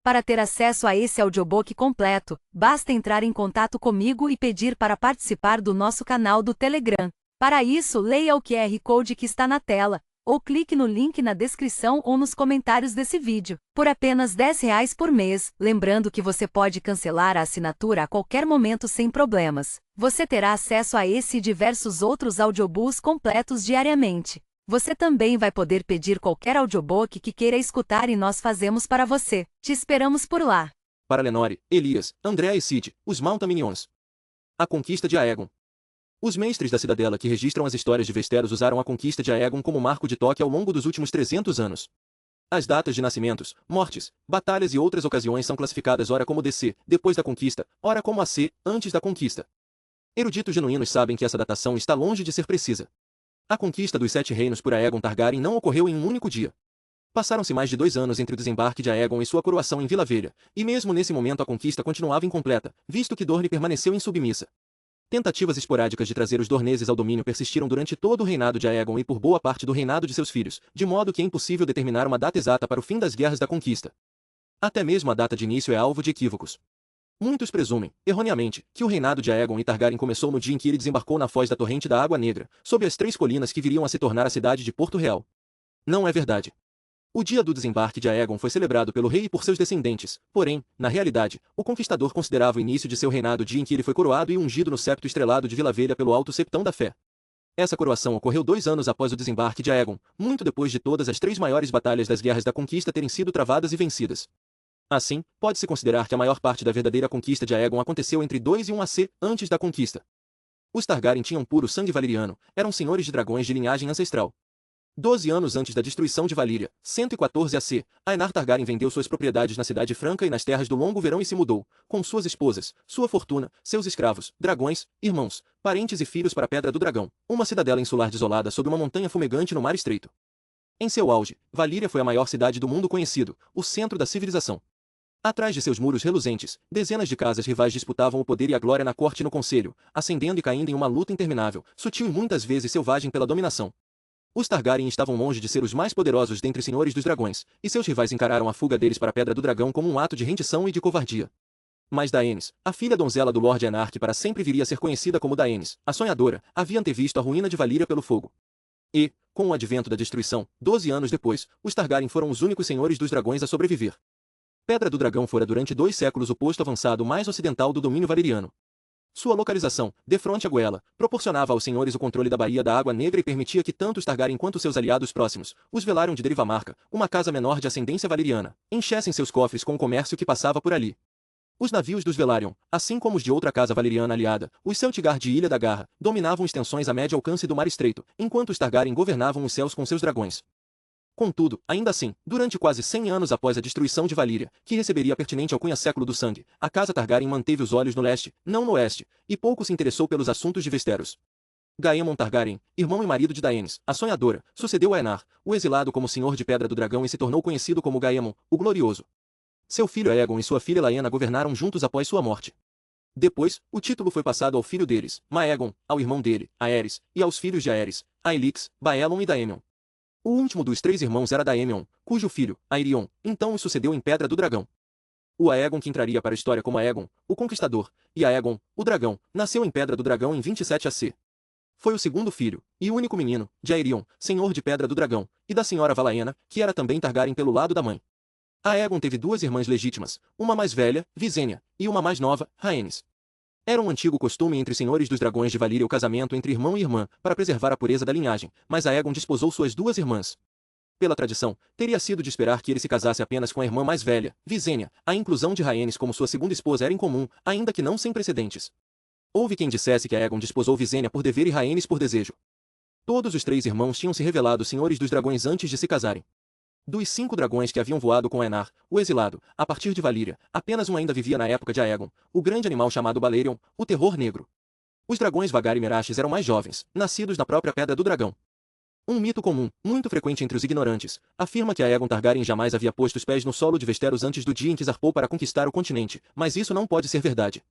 Para ter acesso a esse audiobook completo, basta entrar em contato comigo e pedir para participar do nosso canal do Telegram. Para isso, leia o QR Code que está na tela, ou clique no link na descrição ou nos comentários desse vídeo. Por apenas R$ 10 por mês, lembrando que você pode cancelar a assinatura a qualquer momento sem problemas. Você terá acesso a esse e diversos outros audiobooks completos diariamente. Você também vai poder pedir qualquer audiobook que queira escutar e nós fazemos para você. Te esperamos por lá. Para Lenore, Elias, Andrea e Cid, os Mountain Minions. A conquista de Aegon. Os mestres da Cidadela que registram as histórias de Westeros usaram a conquista de Aegon como marco de toque ao longo dos últimos 300 anos. As datas de nascimentos, mortes, batalhas e outras ocasiões são classificadas ora como DC, depois da conquista, ora como AC, antes da conquista. Eruditos genuínos sabem que essa datação está longe de ser precisa. A conquista dos Sete Reinos por Aegon Targaryen não ocorreu em um único dia. Passaram-se mais de 2 anos entre o desembarque de Aegon e sua coroação em Vila Velha, e mesmo nesse momento a conquista continuava incompleta, visto que Dorne permaneceu insubmissa. Tentativas esporádicas de trazer os dorneses ao domínio persistiram durante todo o reinado de Aegon e por boa parte do reinado de seus filhos, de modo que é impossível determinar uma data exata para o fim das guerras da conquista. Até mesmo a data de início é alvo de equívocos. Muitos presumem, erroneamente, que o reinado de Aegon e Targaryen começou no dia em que ele desembarcou na foz da Torrente da Água Negra, sob as 3 colinas que viriam a se tornar a cidade de Porto Real. Não é verdade. O dia do desembarque de Aegon foi celebrado pelo rei e por seus descendentes, porém, na realidade, o conquistador considerava o início de seu reinado o dia em que ele foi coroado e ungido no septo estrelado de Vila Velha pelo Alto Septão da Fé. Essa coroação ocorreu 2 anos após o desembarque de Aegon, muito depois de todas as 3 maiores batalhas das guerras da conquista terem sido travadas e vencidas. Assim, pode-se considerar que a maior parte da verdadeira conquista de Aegon aconteceu entre 2 e 1 AC, antes da conquista. Os Targaryen tinham puro sangue valeriano, eram senhores de dragões de linhagem ancestral. 12 anos antes da destruição de Valíria, 114 AC, Aenar Targaryen vendeu suas propriedades na Cidade Franca e nas terras do Longo Verão e se mudou, com suas esposas, sua fortuna, seus escravos, dragões, irmãos, parentes e filhos para a Pedra do Dragão, uma cidadela insular desolada sob uma montanha fumegante no Mar Estreito. Em seu auge, Valíria foi a maior cidade do mundo conhecido, o centro da civilização. Atrás de seus muros reluzentes, dezenas de casas rivais disputavam o poder e a glória na corte e no conselho, ascendendo e caindo em uma luta interminável, sutil e muitas vezes selvagem pela dominação. Os Targaryen estavam longe de ser os mais poderosos dentre senhores dos dragões, e seus rivais encararam a fuga deles para a Pedra do Dragão como um ato de rendição e de covardia. Mas Daenerys, a filha donzela do Lorde Enar que para sempre viria a ser conhecida como Daenerys, a sonhadora, havia antevisto a ruína de Valíria pelo fogo. E, com o advento da destruição, 12 anos depois, os Targaryen foram os únicos senhores dos dragões a sobreviver. Pedra do Dragão fora durante 2 séculos o posto avançado mais ocidental do domínio valeriano. Sua localização, defronte a Goela, proporcionava aos senhores o controle da Baía da Água Negra e permitia que tanto os Targaryen quanto seus aliados próximos, os Velaryon de Derivamarca, uma casa menor de ascendência valeriana, enchessem seus cofres com o comércio que passava por ali. Os navios dos Velaryon, assim como os de outra casa valeriana aliada, os Celtigar de Ilha da Garra, dominavam extensões a médio alcance do Mar Estreito, enquanto os Targaryen governavam os céus com seus dragões. Contudo, ainda assim, durante quase 100 anos após a destruição de Valíria, que receberia a pertinente alcunha Século do Sangue, a casa Targaryen manteve os olhos no leste, não no oeste, e pouco se interessou pelos assuntos de Westeros. Gaemon Targaryen, irmão e marido de Daenerys, a sonhadora, sucedeu a Aenar, o exilado como senhor de Pedra do Dragão e se tornou conhecido como Gaemon, o Glorioso. Seu filho Aegon e sua filha Laena governaram juntos após sua morte. Depois, o título foi passado ao filho deles, Maegon, ao irmão dele, Aerys, e aos filhos de Aerys, Aelix, Baelon e Daemon. O último dos 3 irmãos era Daemon, cujo filho, Aerion, então o sucedeu em Pedra do Dragão. O Aegon que entraria para a história como Aegon, o Conquistador, e Aegon, o Dragão, nasceu em Pedra do Dragão em 27 AC. Foi o segundo filho, e único menino, de Aerion, senhor de Pedra do Dragão, e da senhora Valaena, que era também Targaryen pelo lado da mãe. Aegon teve 2 irmãs legítimas, uma mais velha, Visenya, e uma mais nova, Rhaenys. Era um antigo costume entre os senhores dos dragões de Valíria o casamento entre irmão e irmã, para preservar a pureza da linhagem, mas Aegon desposou suas 2 irmãs. Pela tradição, teria sido de esperar que ele se casasse apenas com a irmã mais velha, Visenya. A inclusão de Rhaenys como sua segunda esposa era incomum, ainda que não sem precedentes. Houve quem dissesse que Aegon desposou Visenya por dever e Rhaenys por desejo. Todos os 3 irmãos tinham se revelado senhores dos dragões antes de se casarem. Dos 5 dragões que haviam voado com Aenar, o exilado, a partir de Valíria, apenas um ainda vivia na época de Aegon, o grande animal chamado Balerion, o Terror Negro. Os dragões Vhagar e Meraxes eram mais jovens, nascidos na própria Pedra do Dragão. Um mito comum, muito frequente entre os ignorantes, afirma que Aegon Targaryen jamais havia posto os pés no solo de Westeros antes do dia em que zarpou para conquistar o continente, mas isso não pode ser verdade.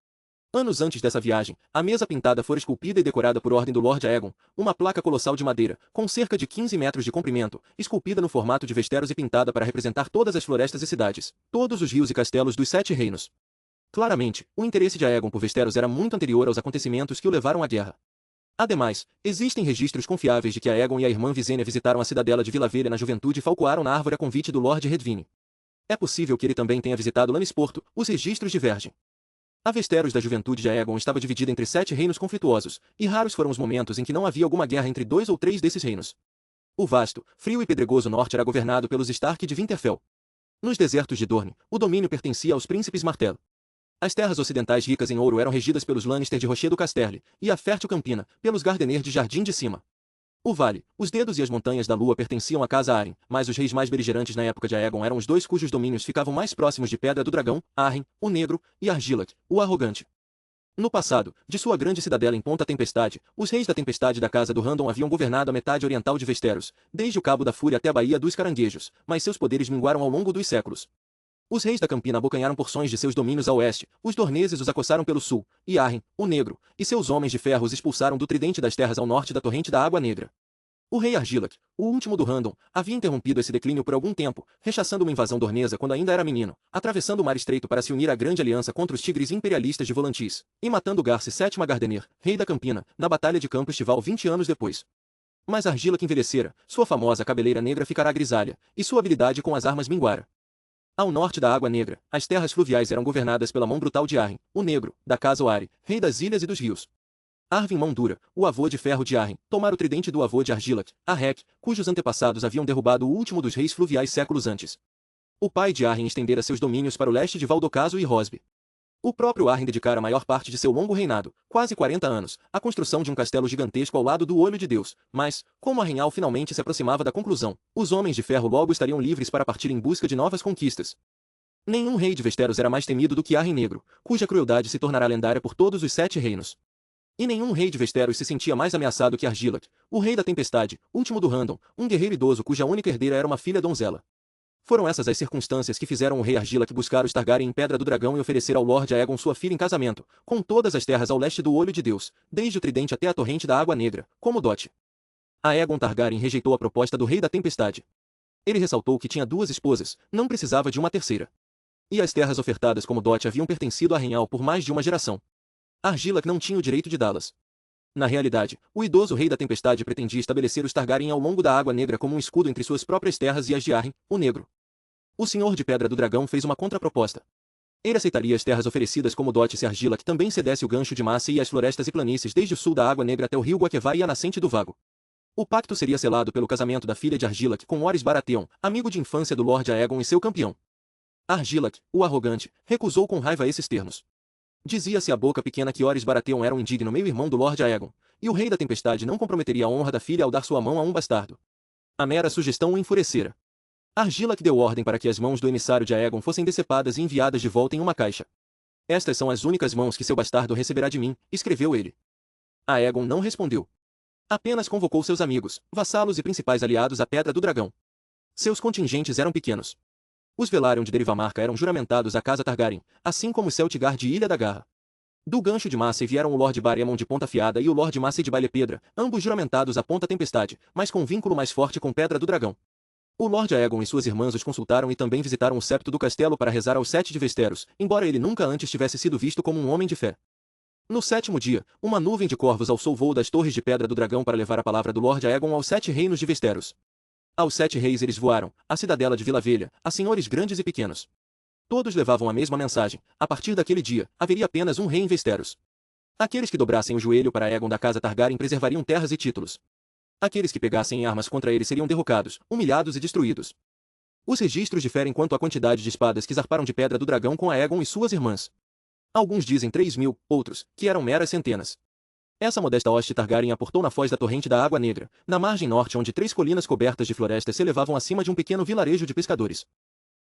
Anos antes dessa viagem, a mesa pintada fora esculpida e decorada por ordem do Lord Aegon, uma placa colossal de madeira, com cerca de 15 metros de comprimento, esculpida no formato de Westeros e pintada para representar todas as florestas e cidades, todos os rios e castelos dos Sete Reinos. Claramente, o interesse de Aegon por Westeros era muito anterior aos acontecimentos que o levaram à guerra. Ademais, existem registros confiáveis de que Aegon e a irmã Visenya visitaram a cidadela de Vila Velha na juventude e falcoaram na árvore a convite do Lord Redvine. É possível que ele também tenha visitado Lannisporto, os registros divergem. A Westeros da juventude de Aegon estava dividida entre 7 reinos conflituosos, e raros foram os momentos em que não havia alguma guerra entre 2 ou 3 desses reinos. O vasto, frio e pedregoso norte era governado pelos Stark de Winterfell. Nos desertos de Dorne, o domínio pertencia aos príncipes Martell. As terras ocidentais ricas em ouro eram regidas pelos Lannister de Rocher do Casterly, e a fértil Campina, pelos Gardener de Jardim de Cima. O vale, os dedos e as montanhas da lua pertenciam à casa Arryn, mas os reis mais beligerantes na época de Aegon eram os dois cujos domínios ficavam mais próximos de Pedra do Dragão, Arryn, o Negro, e Argilac, o Arrogante. No passado, de sua grande cidadela em Ponta Tempestade, os reis da Tempestade da Casa do Randon haviam governado a metade oriental de Westeros, desde o Cabo da Fúria até a Baía dos Caranguejos, mas seus poderes minguaram ao longo dos séculos. Os reis da Campina abocanharam porções de seus domínios a oeste, os dorneses os acossaram pelo sul, e Arryn, o Negro, e seus homens de ferro os expulsaram do tridente das terras ao norte da torrente da Água Negra. O rei Argilac, o último do Randon, havia interrompido esse declínio por algum tempo, rechaçando uma invasão dornesa quando ainda era menino, atravessando o Mar Estreito para se unir à grande aliança contra os tigres imperialistas de Volantis, e matando Garce VII Gardener, rei da Campina, na Batalha de Campo Estival 20 anos depois. Mas Argilac envelhecera, sua famosa cabeleira negra ficará grisalha, e sua habilidade com as armas minguara. Ao norte da Água Negra, as terras fluviais eram governadas pela mão brutal de Arryn, o Negro, da Casa Oari, rei das ilhas e dos rios. Arvin Mão Dura, o avô de ferro de Arryn, tomara o tridente do avô de Argilac, Arrec, cujos antepassados haviam derrubado o último dos reis fluviais séculos antes. O pai de Arryn estendera seus domínios para o leste de Valdocaso e Rosby. O próprio Arryn dedicara a maior parte de seu longo reinado, quase 40 anos, à construção de um castelo gigantesco ao lado do Olho de Deus, mas, como Arrynhal finalmente se aproximava da conclusão, os homens de ferro logo estariam livres para partir em busca de novas conquistas. Nenhum rei de Westeros era mais temido do que Arryn Negro, cuja crueldade se tornará lendária por todos os 7 reinos. E nenhum rei de Westeros se sentia mais ameaçado que Argilac, o rei da Tempestade, último do Randon, um guerreiro idoso cuja única herdeira era uma filha donzela. Foram essas as circunstâncias que fizeram o rei Argilac buscar os Targaryen em Pedra do Dragão e oferecer ao Lord Aegon sua filha em casamento, com todas as terras ao leste do Olho de Deus, desde o Tridente até a torrente da Água Negra, como dote. Aegon Targaryen rejeitou a proposta do rei da Tempestade. Ele ressaltou que tinha 2 esposas, não precisava de uma terceira. E as terras ofertadas como dote haviam pertencido a Arrynhal por mais de uma geração. Argilac não tinha o direito de dá-las. Na realidade, o idoso rei da Tempestade pretendia estabelecer os Targaryen ao longo da Água Negra como um escudo entre suas próprias terras e as de Arryn, o Negro. O Senhor de Pedra do Dragão fez uma contraproposta. Ele aceitaria as terras oferecidas como dote se Argilac também cedesse o gancho de Massey e as florestas e planícies desde o sul da Água Negra até o rio Guaquevá e a nascente do Vago. O pacto seria selado pelo casamento da filha de Argilac com Orys Baratheon, amigo de infância do Lord Aegon e seu campeão. Argilac, o Arrogante, recusou com raiva esses termos. Dizia-se a boca pequena que Orys Baratheon era um indigno meio-irmão do Lord Aegon, e o rei da Tempestade não comprometeria a honra da filha ao dar sua mão a um bastardo. A mera sugestão o enfurecera. Argilac deu ordem para que as mãos do emissário de Aegon fossem decepadas e enviadas de volta em uma caixa. Estas são as únicas mãos que seu bastardo receberá de mim, escreveu ele. Aegon não respondeu. Apenas convocou seus amigos, vassalos e principais aliados à Pedra do Dragão. Seus contingentes eram pequenos. Os Velaryon de Derivamarca eram juramentados à Casa Targaryen, assim como os Celtigar de Ilha da Garra. Do gancho de Massey vieram o Lord Baraemon de Ponta Fiada e o Lord Massey de Baile Pedra, ambos juramentados à Ponta Tempestade, mas com vínculo mais forte com Pedra do Dragão. O Lord Aegon e suas irmãs os consultaram e também visitaram o septo do castelo para rezar aos 7 de Westeros, embora ele nunca antes tivesse sido visto como um homem de fé. No 7º dia, uma nuvem de corvos alçou voo das torres de Pedra do Dragão para levar a palavra do Lord Aegon aos 7 reinos de Westeros. Aos 7 reis eles voaram, à cidadela de Vila Velha, a senhores grandes e pequenos. Todos levavam a mesma mensagem: a partir daquele dia, haveria apenas um rei em Westeros. Aqueles que dobrassem o joelho para Aegon da Casa Targaryen preservariam terras e títulos. Aqueles que pegassem em armas contra ele seriam derrocados, humilhados e destruídos. Os registros diferem quanto à quantidade de espadas que zarparam de Pedra do Dragão com Aegon e suas irmãs. Alguns dizem 3.000, outros, que eram meras centenas. Essa modesta hoste Targaryen aportou na foz da torrente da Água Negra, na margem norte onde 3 colinas cobertas de florestas se elevavam acima de um pequeno vilarejo de pescadores.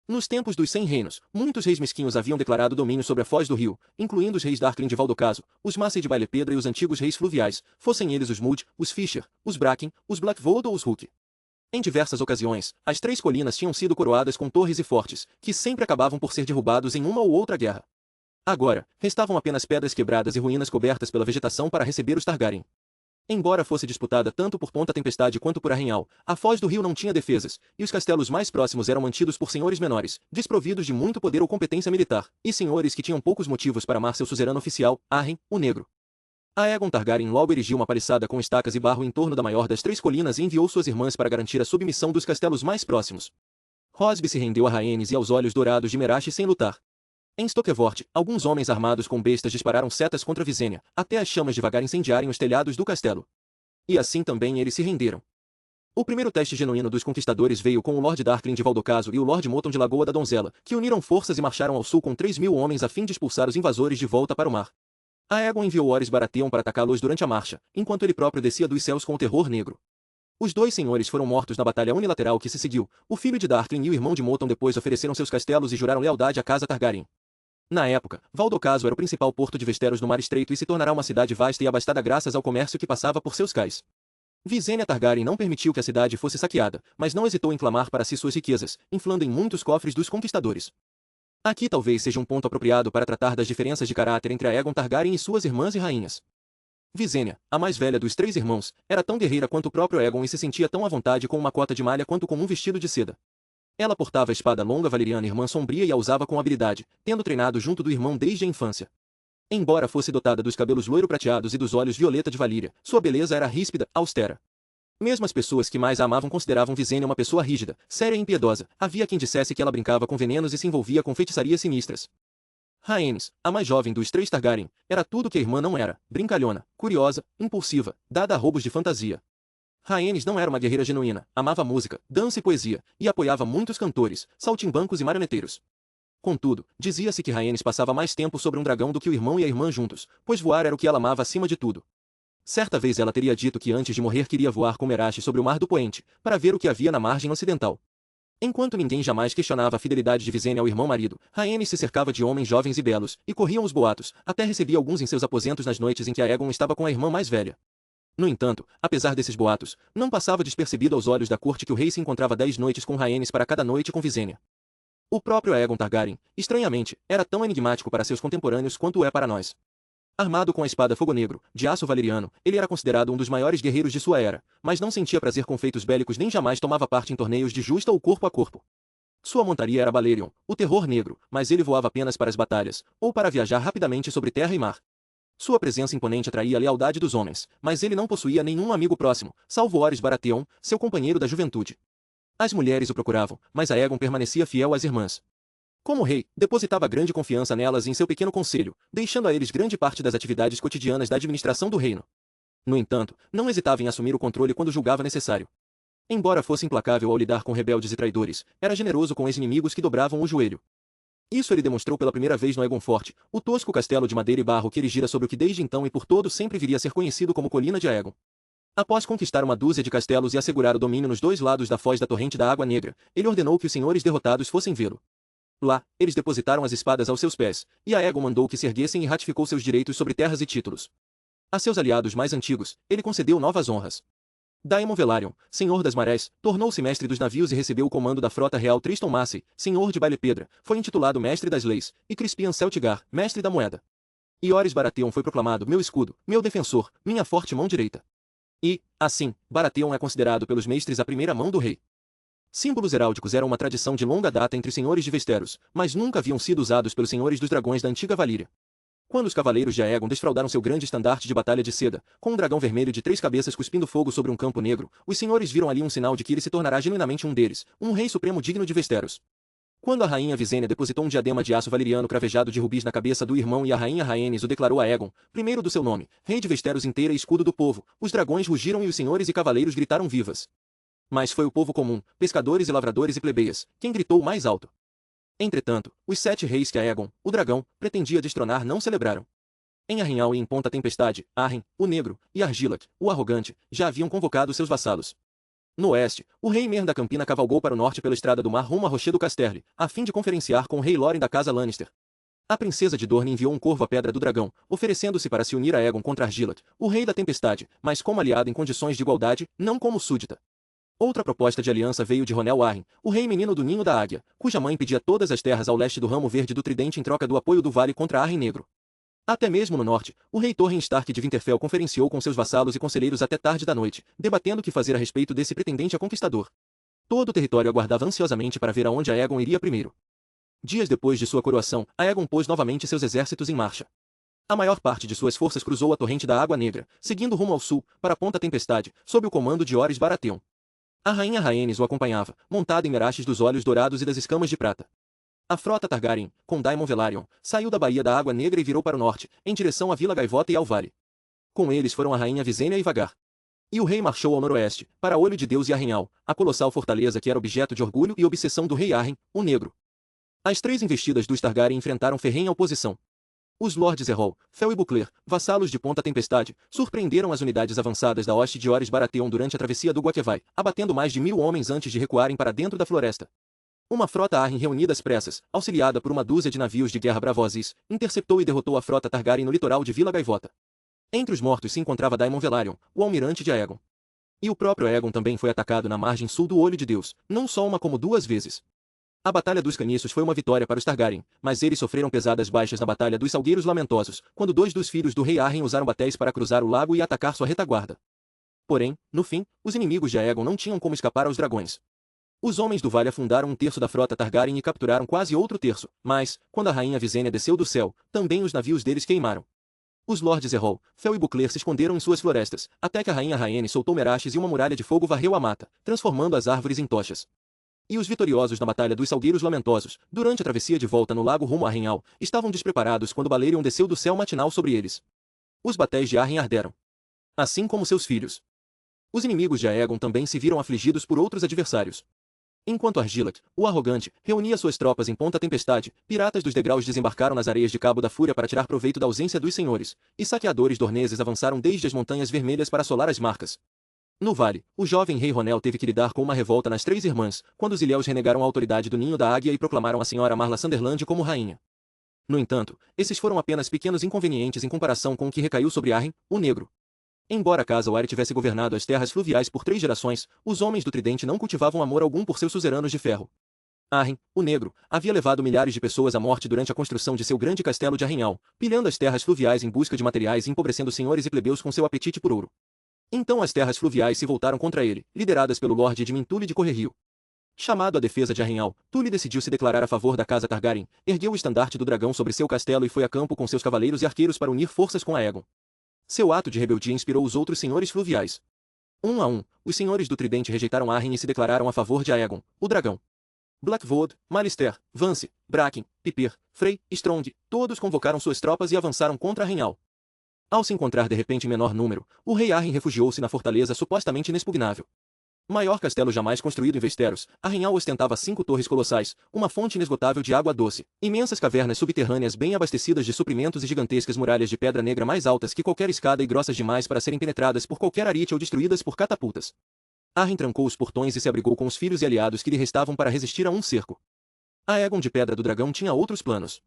Nos tempos dos 100 reinos, muitos reis mesquinhos haviam declarado domínio sobre a foz do rio, incluindo os reis Darklin de Valdocaso, os Massey de Baile Pedra e os antigos reis fluviais, fossem eles os Mood, os Fisher, os Bracken, os Blackvold ou os Hook. Em diversas ocasiões, as 3 colinas tinham sido coroadas com torres e fortes, que sempre acabavam por ser derrubados em uma ou outra guerra. Agora, restavam apenas pedras quebradas e ruínas cobertas pela vegetação para receber os Targaryen. Embora fosse disputada tanto por Ponta Tempestade quanto por Arrenhal, a foz do rio não tinha defesas, e os castelos mais próximos eram mantidos por senhores menores, desprovidos de muito poder ou competência militar, e senhores que tinham poucos motivos para amar seu suzerano oficial, Arryn, o Negro. Aegon Targaryen logo erigiu uma paliçada com estacas e barro em torno da maior das 3 colinas e enviou suas irmãs para garantir a submissão dos castelos mais próximos. Rosby se rendeu a Rhaenys e aos olhos dourados de Merache sem lutar. Em Stokevort, alguns homens armados com bestas dispararam setas contra Visenya, até as chamas devagar incendiarem os telhados do castelo. E assim também eles se renderam. O primeiro teste genuíno dos conquistadores veio com o Lord Darklyn de Valdocaso e o Lord Moton de Lagoa da Donzela, que uniram forças e marcharam ao sul com 3.000 homens a fim de expulsar os invasores de volta para o mar. Aegon enviou Orys Baratheon para atacá-los durante a marcha, enquanto ele próprio descia dos céus com o terror negro. Os 2 senhores foram mortos na batalha unilateral que se seguiu. O filho de Darklyn e o irmão de Moton depois ofereceram seus castelos e juraram lealdade à casa Targaryen. Na época, Valdocaso era o principal porto de Westeros no Mar Estreito e se tornará uma cidade vasta e abastada graças ao comércio que passava por seus cais. Visenya Targaryen não permitiu que a cidade fosse saqueada, mas não hesitou em clamar para si suas riquezas, inflando em muitos cofres dos conquistadores. Aqui talvez seja um ponto apropriado para tratar das diferenças de caráter entre Aegon Targaryen e suas irmãs e rainhas. Visenya, a mais velha dos 3 irmãos, era tão guerreira quanto o próprio Aegon e se sentia tão à vontade com uma cota de malha quanto com um vestido de seda. Ela portava a espada longa valeriana irmã sombria e a usava com habilidade, tendo treinado junto do irmão desde a infância. Embora fosse dotada dos cabelos loiro-prateados e dos olhos violeta de Valíria, sua beleza era ríspida, austera. Mesmo as pessoas que mais a amavam consideravam Visenya uma pessoa rígida, séria e impiedosa. Havia quem dissesse que ela brincava com venenos e se envolvia com feitiçarias sinistras. Rhaenys, a mais jovem dos 3 Targaryen, era tudo o que a irmã não era: brincalhona, curiosa, impulsiva, dada a roubos de fantasia. Rhaenys não era uma guerreira genuína, amava música, dança e poesia, e apoiava muitos cantores, saltimbancos e marioneteiros. Contudo, dizia-se que Rhaenys passava mais tempo sobre um dragão do que o irmão e a irmã juntos, pois voar era o que ela amava acima de tudo. Certa vez ela teria dito que antes de morrer queria voar com Merache sobre o mar do Poente, para ver o que havia na margem ocidental. Enquanto ninguém jamais questionava a fidelidade de Visenya ao irmão-marido, Rhaenys se cercava de homens jovens e belos, e corriam os boatos, até recebia alguns em seus aposentos nas noites em que Aegon estava com a irmã mais velha. No entanto, apesar desses boatos, não passava despercebido aos olhos da corte que o rei se encontrava 10 noites com Rhaenys para cada noite com Visenya. O próprio Aegon Targaryen, estranhamente, era tão enigmático para seus contemporâneos quanto o é para nós. Armado com a espada Fogo Negro, de aço valeriano, ele era considerado um dos maiores guerreiros de sua era, mas não sentia prazer com feitos bélicos nem jamais tomava parte em torneios de justa ou corpo a corpo. Sua montaria era Balerion, o terror negro, mas ele voava apenas para as batalhas, ou para viajar rapidamente sobre terra e mar. Sua presença imponente atraía a lealdade dos homens, mas ele não possuía nenhum amigo próximo, salvo Orys Baratheon, seu companheiro da juventude. As mulheres o procuravam, mas Aegon permanecia fiel às irmãs. Como rei, depositava grande confiança nelas e em seu pequeno conselho, deixando a eles grande parte das atividades cotidianas da administração do reino. No entanto, não hesitava em assumir o controle quando julgava necessário. Embora fosse implacável ao lidar com rebeldes e traidores, era generoso com ex-inimigos que dobravam o joelho. Isso ele demonstrou pela primeira vez no Aegon Forte, o tosco castelo de madeira e barro que erigira sobre o que desde então e por todo sempre viria a ser conhecido como Colina de Aegon. Após conquistar uma dúzia de castelos e assegurar o domínio nos 2 lados da foz da torrente da Água Negra, ele ordenou que os senhores derrotados fossem vê-lo. Lá, eles depositaram as espadas aos seus pés, e Aegon mandou que se erguessem e ratificou seus direitos sobre terras e títulos. A seus aliados mais antigos, ele concedeu novas honras. Daemon Velaryon, senhor das marés, tornou-se mestre dos navios e recebeu o comando da frota real Tristan Massey, senhor de Baile-Pedra, foi intitulado mestre das leis, e Crispian Celtigar, mestre da moeda. E Orys Baratheon foi proclamado meu escudo, meu defensor, minha forte mão direita. E, assim, Baratheon é considerado pelos mestres a primeira mão do rei. Símbolos heráldicos eram uma tradição de longa data entre os senhores de Westeros, mas nunca haviam sido usados pelos senhores dos dragões da antiga Valíria. Quando os cavaleiros de Aegon desfraldaram seu grande estandarte de batalha de seda, com um dragão vermelho de 3 cabeças cuspindo fogo sobre um campo negro, os senhores viram ali um sinal de que ele se tornará genuinamente um deles, um rei supremo digno de Westeros. Quando a rainha Visenya depositou um diadema de aço valeriano cravejado de rubis na cabeça do irmão e a rainha Rhaenys o declarou a Aegon, primeiro do seu nome, rei de Westeros inteira e escudo do povo, os dragões rugiram e os senhores e cavaleiros gritaram vivas. Mas foi o povo comum, pescadores e lavradores e plebeias, quem gritou mais alto. Entretanto, os 7 reis que Aegon, o dragão, pretendia destronar não celebraram. Em Arrenhal e em Ponta Tempestade, Arryn, o Negro, e Argilac, o Arrogante, já haviam convocado seus vassalos. No oeste, o rei Mer da Campina cavalgou para o norte pela estrada do mar rumo a Rochedo Casterly, a fim de conferenciar com o rei Loren da casa Lannister. A princesa de Dorne enviou um corvo à Pedra do Dragão, oferecendo-se para se unir a Aegon contra Argilac, o rei da Tempestade, mas como aliado em condições de igualdade, não como súdita. Outra proposta de aliança veio de Ronel Arryn, o rei menino do Ninho da Águia, cuja mãe pedia todas as terras ao leste do ramo verde do Tridente em troca do apoio do Vale contra Arryn Negro. Até mesmo no norte, o rei Torrhen Stark de Winterfell conferenciou com seus vassalos e conselheiros até tarde da noite, debatendo o que fazer a respeito desse pretendente a conquistador. Todo o território aguardava ansiosamente para ver aonde Aegon iria primeiro. Dias depois de sua coroação, Aegon pôs novamente seus exércitos em marcha. A maior parte de suas forças cruzou a torrente da Água Negra, seguindo rumo ao sul, para a Ponta Tempestade, sob o comando de Orys Baratheon. A rainha Rhaenys o acompanhava, montada em Meraxes dos olhos dourados e das escamas de prata. A frota Targaryen, com Daemon Velaryon, saiu da Baía da Água Negra e virou para o norte, em direção à Vila Gaivota e ao Vale. Com eles foram a rainha Visenya e Vhagar. E o rei marchou ao noroeste, para Olho de Deus e Arrenhal, a colossal fortaleza que era objeto de orgulho e obsessão do rei Arryn, o Negro. As 3 investidas dos Targaryen enfrentaram ferrenha oposição. Os Lords Errol, Fel e Bucler, vassalos de Ponta Tempestade, surpreenderam as unidades avançadas da hoste de Orys Baratheon durante a travessia do Guaquevai, abatendo mais de 1000 homens antes de recuarem para dentro da floresta. Uma frota Arryn reunida às pressas, auxiliada por uma dúzia de navios de guerra bravozes, interceptou e derrotou a frota Targaryen no litoral de Vila Gaivota. Entre os mortos se encontrava Daemon Velaryon, o almirante de Aegon. E o próprio Aegon também foi atacado na margem sul do Olho de Deus, não só uma como 2 vezes. A Batalha dos Caniços foi uma vitória para os Targaryen, mas eles sofreram pesadas baixas na Batalha dos Salgueiros Lamentosos, quando 2 dos filhos do rei Arryn usaram batéis para cruzar o lago e atacar sua retaguarda. Porém, no fim, os inimigos de Aegon não tinham como escapar aos dragões. Os homens do Vale afundaram 1/3 da frota Targaryen e capturaram quase outro terço, mas, quando a rainha Visenya desceu do céu, também os navios deles queimaram. Os Lords Errol, Fel e Bucler se esconderam em suas florestas, até que a rainha Rhaenys soltou Meraxes e uma muralha de fogo varreu a mata, transformando as árvores em tochas. E os vitoriosos na Batalha dos Salgueiros Lamentosos, durante a travessia de volta no lago rumo a Arrenhal, estavam despreparados quando Balerion desceu do céu matinal sobre eles. Os batéis de Arryn arderam. Assim como seus filhos. Os inimigos de Aegon também se viram afligidos por outros adversários. Enquanto Argilac, o arrogante, reunia suas tropas em Ponta Tempestade, piratas dos degraus desembarcaram nas areias de Cabo da Fúria para tirar proveito da ausência dos senhores, e saqueadores dorneses avançaram desde as Montanhas Vermelhas para assolar as marcas. No Vale, o jovem rei Ronel teve que lidar com uma revolta nas 3 irmãs, quando os ilhéus renegaram a autoridade do Ninho da Águia e proclamaram a senhora Marla Sunderland como rainha. No entanto, esses foram apenas pequenos inconvenientes em comparação com o que recaiu sobre Arryn, o Negro. Embora Casa Wire tivesse governado as terras fluviais por 3 gerações, os homens do Tridente não cultivavam amor algum por seus suzeranos de ferro. Arryn, o Negro, havia levado milhares de pessoas à morte durante a construção de seu grande castelo de Arrenhal, pilhando as terras fluviais em busca de materiais e empobrecendo senhores e plebeus com seu apetite por ouro. Então as terras fluviais se voltaram contra ele, lideradas pelo Lorde Edmund Tully de Correrio. Chamado à defesa de Arrenhal, Tully decidiu se declarar a favor da casa Targaryen, ergueu o estandarte do dragão sobre seu castelo e foi a campo com seus cavaleiros e arqueiros para unir forças com Aegon. Seu ato de rebeldia inspirou os outros senhores fluviais. Um a um, os senhores do Tridente rejeitaram Arryn e se declararam a favor de Aegon, o dragão. Blackwood, Malister, Vance, Bracken, Piper, Frey, Strong, todos convocaram suas tropas e avançaram contra Arrenhal. Ao se encontrar de repente em menor número, o rei Arryn refugiou-se na fortaleza supostamente inexpugnável. Maior castelo jamais construído em Westeros, Arrenhal ostentava 5 torres colossais, uma fonte inesgotável de água doce, imensas cavernas subterrâneas bem abastecidas de suprimentos e gigantescas muralhas de pedra negra mais altas que qualquer escada e grossas demais para serem penetradas por qualquer arite ou destruídas por catapultas. Arryn trancou os portões e se abrigou com os filhos e aliados que lhe restavam para resistir a um cerco. Aegon de Pedra do Dragão tinha outros planos.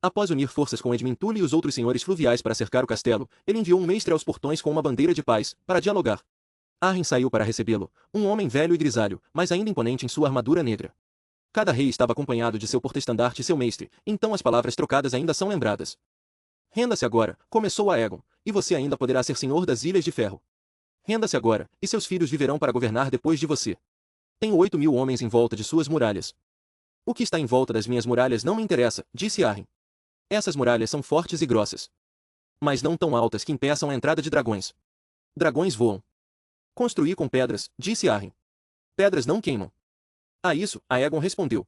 Após unir forças com Edmund Tully e os outros senhores fluviais para cercar o castelo, ele enviou um mestre aos portões com uma bandeira de paz, para dialogar. Arryn saiu para recebê-lo, um homem velho e grisalho, mas ainda imponente em sua armadura negra. Cada rei estava acompanhado de seu porta-estandarte e seu mestre, então as palavras trocadas ainda são lembradas. Renda-se agora, começou Aegon, e você ainda poderá ser senhor das Ilhas de Ferro. Renda-se agora, e seus filhos viverão para governar depois de você. Tenho 8.000 homens em volta de suas muralhas. O que está em volta das minhas muralhas não me interessa, disse Arryn. Essas muralhas são fortes e grossas. Mas não tão altas que impeçam a entrada de dragões. Dragões voam. Construí com pedras, disse Arryn. Pedras não queimam. A isso, Aegon respondeu.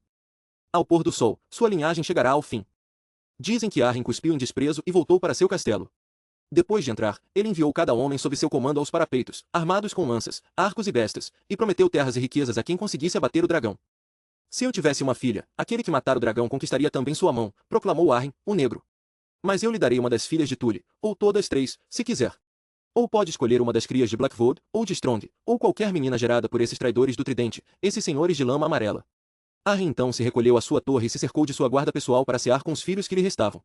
Ao pôr do sol, sua linhagem chegará ao fim. Dizem que Arryn cuspiu em desprezo e voltou para seu castelo. Depois de entrar, ele enviou cada homem sob seu comando aos parapeitos, armados com lanças, arcos e bestas, e prometeu terras e riquezas a quem conseguisse abater o dragão. Se eu tivesse uma filha, aquele que matar o dragão conquistaria também sua mão, proclamou Arryn, o Negro. Mas eu lhe darei uma das filhas de Tully, ou todas 3, se quiser. Ou pode escolher uma das crias de Blackwood, ou de Strong, ou qualquer menina gerada por esses traidores do Tridente, esses senhores de lama amarela. Arryn então se recolheu à sua torre e se cercou de sua guarda pessoal para cear com os filhos que lhe restavam.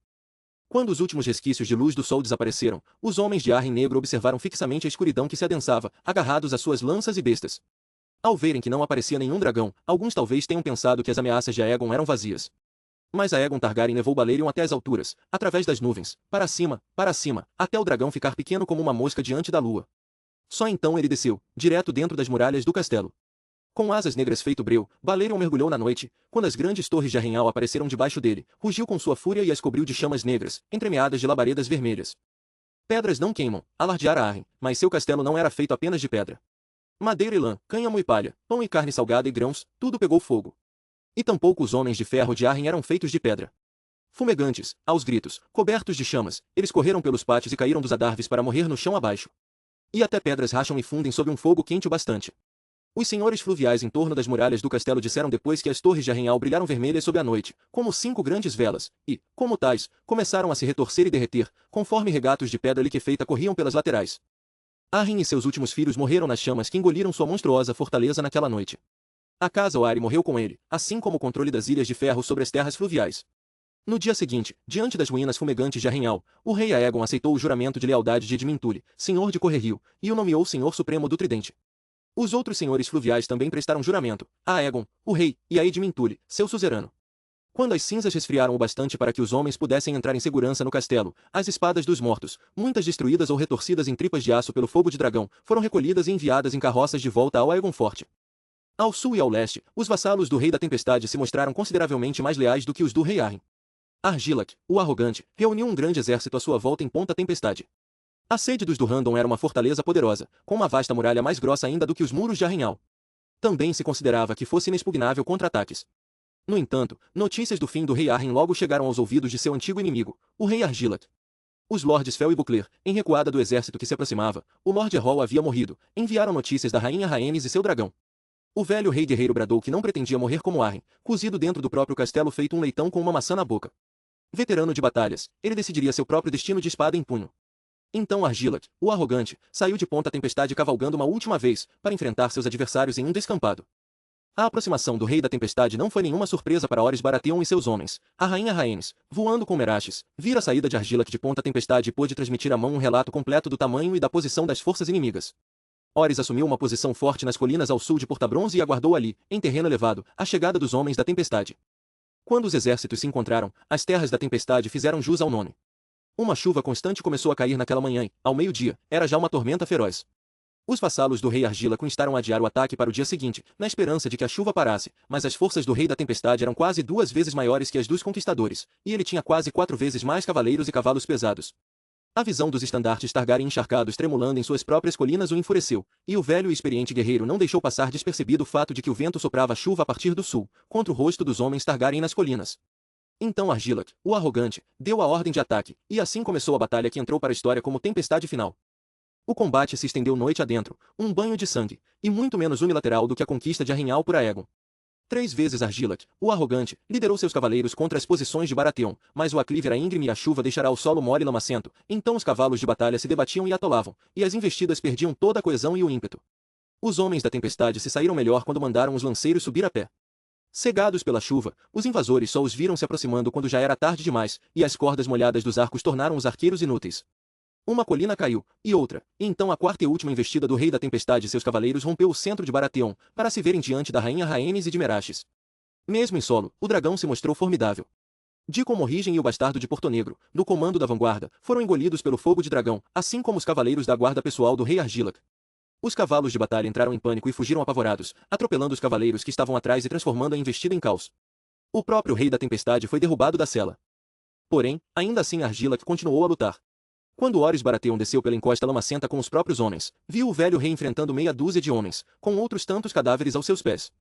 Quando os últimos resquícios de luz do sol desapareceram, os homens de Arryn Negro observaram fixamente a escuridão que se adensava, agarrados às suas lanças e bestas. Ao verem que não aparecia nenhum dragão, alguns talvez tenham pensado que as ameaças de Aegon eram vazias. Mas Aegon Targaryen levou Balerion até as alturas, através das nuvens, para cima, até o dragão ficar pequeno como uma mosca diante da lua. Só então ele desceu, direto dentro das muralhas do castelo. Com asas negras feito breu, Balerion mergulhou na noite, quando as grandes torres de arrenhal apareceram debaixo dele, rugiu com sua fúria e as cobriu de chamas negras, entremeadas de labaredas vermelhas. Pedras não queimam, alardeara Arryn, mas seu castelo não era feito apenas de pedra. Madeira e lã, cânhamo e palha, pão e carne salgada e grãos, tudo pegou fogo. E tampouco os homens de ferro de Arryn eram feitos de pedra. Fumegantes, aos gritos, cobertos de chamas, eles correram pelos pátios e caíram dos adarves para morrer no chão abaixo. E até pedras racham e fundem sob um fogo quente o bastante. Os senhores fluviais em torno das muralhas do castelo disseram depois que as torres de arrenhal brilharam vermelhas sob a noite, como 5 grandes velas, e, como tais, começaram a se retorcer e derreter, conforme regatos de pedra liquefeita corriam pelas laterais. Arryn e seus últimos filhos morreram nas chamas que engoliram sua monstruosa fortaleza naquela noite. A casa Oari morreu com ele, assim como o controle das ilhas de ferro sobre as terras fluviais. No dia seguinte, diante das ruínas fumegantes de Arrenhal, o rei Aegon aceitou o juramento de lealdade de Edmintule, senhor de Correrio, e o nomeou senhor supremo do Tridente. Os outros senhores fluviais também prestaram juramento, a Aegon, o rei, e a Edmintule, seu suzerano. Quando as cinzas resfriaram o bastante para que os homens pudessem entrar em segurança no castelo, as espadas dos mortos, muitas destruídas ou retorcidas em tripas de aço pelo fogo de dragão, foram recolhidas e enviadas em carroças de volta ao Aegon Forte. Ao sul e ao leste, os vassalos do Rei da Tempestade se mostraram consideravelmente mais leais do que os do Rei Arryn. Argilac, o arrogante, reuniu um grande exército à sua volta em Ponta Tempestade. A sede dos Durrandon era uma fortaleza poderosa, com uma vasta muralha mais grossa ainda do que os muros de Arrenhal. Também se considerava que fosse inexpugnável contra ataques. No entanto, notícias do fim do rei Arryn logo chegaram aos ouvidos de seu antigo inimigo, o rei Argilac. Os lordes Fel e Bucler, em recuada do exército que se aproximava, o Lord Errol havia morrido, enviaram notícias da rainha Rhaenys e seu dragão. O velho rei guerreiro bradou que não pretendia morrer como Arryn, cozido dentro do próprio castelo feito um leitão com uma maçã na boca. Veterano de batalhas, ele decidiria seu próprio destino de espada em punho. Então Argilac, o arrogante, saiu de Ponta Tempestade cavalgando uma última vez, para enfrentar seus adversários em um descampado. A aproximação do Rei da Tempestade não foi nenhuma surpresa para Orys Baratheon e seus homens. A rainha Rhaenys, voando com Meraxes, vira a saída de Argilac de Ponta Tempestade e pôde transmitir à mão um relato completo do tamanho e da posição das forças inimigas. Orys assumiu uma posição forte nas colinas ao sul de Porta Bronze e aguardou ali, em terreno elevado, a chegada dos homens da Tempestade. Quando os exércitos se encontraram, as terras da Tempestade fizeram jus ao nome. Uma chuva constante começou a cair naquela manhã e, ao meio-dia, era já uma tormenta feroz. Os vassalos do rei Argilac instaram a adiar o ataque para o dia seguinte, na esperança de que a chuva parasse, mas as forças do rei da Tempestade eram quase 2 vezes maiores que as dos conquistadores, e ele tinha quase 4 vezes mais cavaleiros e cavalos pesados. A visão dos estandartes Targaryen encharcados tremulando em suas próprias colinas o enfureceu, e o velho e experiente guerreiro não deixou passar despercebido o fato de que o vento soprava a chuva a partir do sul, contra o rosto dos homens Targaryen nas colinas. Então Argilac, o arrogante, deu a ordem de ataque, e assim começou a batalha que entrou para a história como tempestade final. O combate se estendeu noite adentro, um banho de sangue, e muito menos unilateral do que a conquista de Arrenhal por Aegon. 3 vezes Argilac, o arrogante, liderou seus cavaleiros contra as posições de Baratheon, mas o aclive era íngreme e a chuva deixará o solo mole e lamacento, então os cavalos de batalha se debatiam e atolavam, e as investidas perdiam toda a coesão e o ímpeto. Os homens da tempestade se saíram melhor quando mandaram os lanceiros subir a pé. Cegados pela chuva, os invasores só os viram se aproximando quando já era tarde demais, e as cordas molhadas dos arcos tornaram os arqueiros inúteis. Uma colina caiu, e outra, e então a quarta e última investida do Rei da Tempestade e seus cavaleiros rompeu o centro de Baratheon, para se verem diante da rainha Rhaenys e de Meraxes. Mesmo em solo, o dragão se mostrou formidável. Dicon Morrigen e o bastardo de Porto Negro, no comando da vanguarda, foram engolidos pelo fogo de dragão, assim como os cavaleiros da guarda pessoal do rei Argilac. Os cavalos de batalha entraram em pânico e fugiram apavorados, atropelando os cavaleiros que estavam atrás e transformando a investida em caos. O próprio Rei da Tempestade foi derrubado da cela. Porém, ainda assim Argilac continuou a lutar. Quando Orys Baratheon desceu pela encosta lamacenta com os próprios homens, viu o velho rei enfrentando meia dúzia de homens, com outros tantos cadáveres aos seus pés.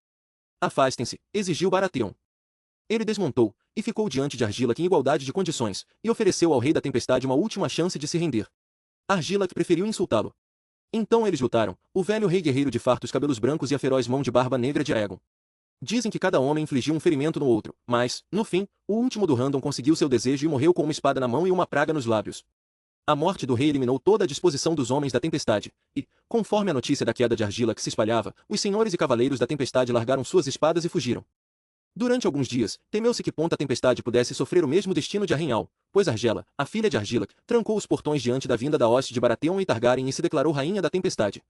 Afastem-se, exigiu Baratheon. Ele desmontou, e ficou diante de Argilac em igualdade de condições, e ofereceu ao Rei da Tempestade uma última chance de se render. Argilac preferiu insultá-lo. Então eles lutaram, o velho rei guerreiro de fartos cabelos brancos e a feroz mão de barba negra de Aegon. Dizem que cada homem infligiu um ferimento no outro, mas, no fim, o último do Random conseguiu seu desejo e morreu com uma espada na mão e uma praga nos lábios. A morte do rei eliminou toda a disposição dos homens da tempestade, e, conforme a notícia da queda de Argilac se espalhava, os senhores e cavaleiros da tempestade largaram suas espadas e fugiram. Durante alguns dias, temeu-se que Ponta Tempestade pudesse sofrer o mesmo destino de Arrenhal, pois Argela, a filha de Argilac, trancou os portões diante da vinda da hoste de Baratheon e Targaryen e se declarou rainha da tempestade.